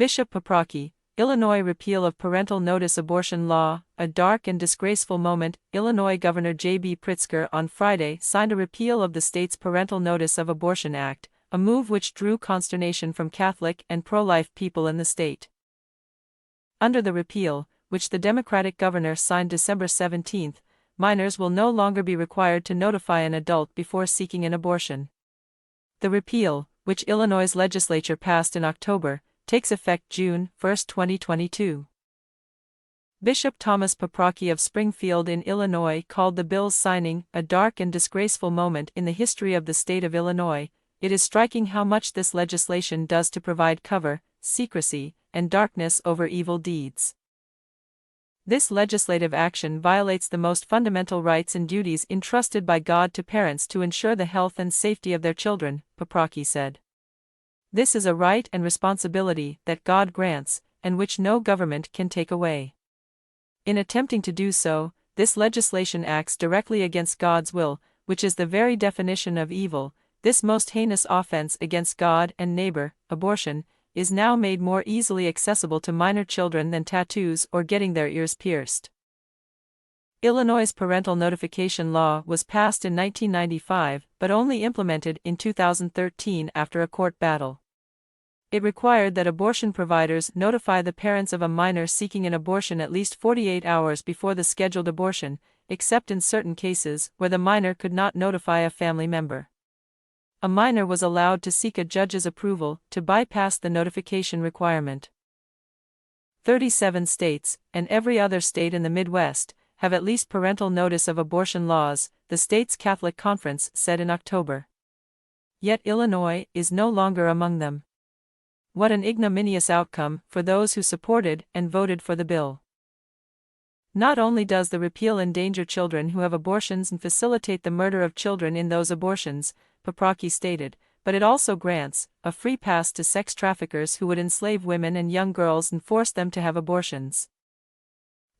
Bishop Paprocki, Illinois repeal of parental notice abortion law, a dark and disgraceful moment. Illinois Governor J.B. Pritzker on Friday signed a repeal of the state's Parental Notice of Abortion Act, a move which drew consternation from Catholic and pro-life people in the state. Under the repeal, which the Democratic governor signed December 17, minors will no longer be required to notify an adult before seeking an abortion. The repeal, which Illinois' legislature passed in October, takes effect June 1, 2022. Bishop Thomas Paprocki of Springfield in Illinois called the bill's signing a dark and disgraceful moment in the history of the state of Illinois. It is striking how much this legislation does to provide cover, secrecy, and darkness over evil deeds. This legislative action violates the most fundamental rights and duties entrusted by God to parents to ensure the health and safety of their children, Paprocki said. This is a right and responsibility that God grants, and which no government can take away. In attempting to do so, this legislation acts directly against God's will, which is the very definition of evil. This most heinous offense against God and neighbor, abortion, is now made more easily accessible to minor children than tattoos or getting their ears pierced. Illinois' parental notification law was passed in 1995 but only implemented in 2013 after a court battle. It required that abortion providers notify the parents of a minor seeking an abortion at least 48 hours before the scheduled abortion, except in certain cases where the minor could not notify a family member. A minor was allowed to seek a judge's approval to bypass the notification requirement. 37 states, and every other state in the Midwest, have at least parental notice of abortion laws, the state's Catholic Conference said in October. Yet Illinois is no longer among them. What an ignominious outcome for those who supported and voted for the bill. Not only does the repeal endanger children who have abortions and facilitate the murder of children in those abortions, Paprocki stated, but it also grants a free pass to sex traffickers who would enslave women and young girls and force them to have abortions.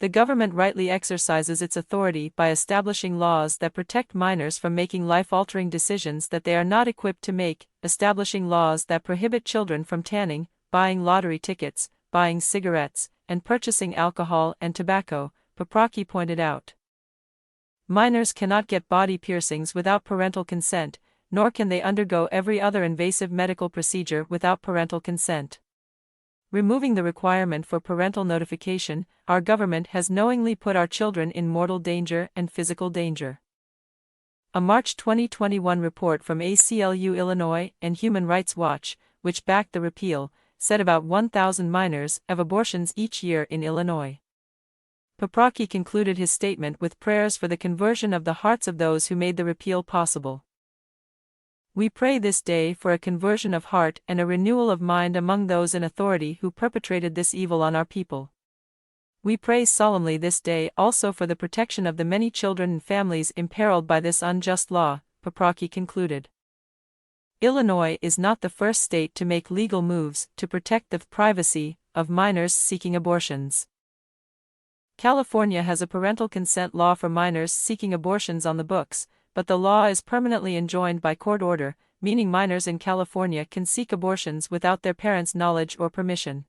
The government rightly exercises its authority by establishing laws that protect minors from making life-altering decisions that they are not equipped to make, establishing laws that prohibit children from tanning, buying lottery tickets, buying cigarettes, and purchasing alcohol and tobacco, Paprocki pointed out. Minors cannot get body piercings without parental consent, nor can they undergo every other invasive medical procedure without parental consent. Removing the requirement for parental notification, our government has knowingly put our children in mortal danger and physical danger. A March 2021 report from ACLU Illinois and Human Rights Watch, which backed the repeal, said about 1,000 minors have abortions each year in Illinois. Paprocki concluded his statement with prayers for the conversion of the hearts of those who made the repeal possible. We pray this day for a conversion of heart and a renewal of mind among those in authority who perpetrated this evil on our people. We pray solemnly this day also for the protection of the many children and families imperiled by this unjust law, Paprocki concluded. Illinois is not the first state to make legal moves to protect the privacy of minors seeking abortions. California has a parental consent law for minors seeking abortions on the books, but the law is permanently enjoined by court order, meaning minors in California can seek abortions without their parents' knowledge or permission.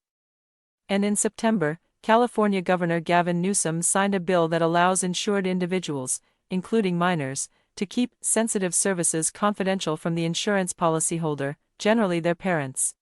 And in September, California Governor Gavin Newsom signed a bill that allows insured individuals, including minors, to keep sensitive services confidential from the insurance policyholder, generally their parents.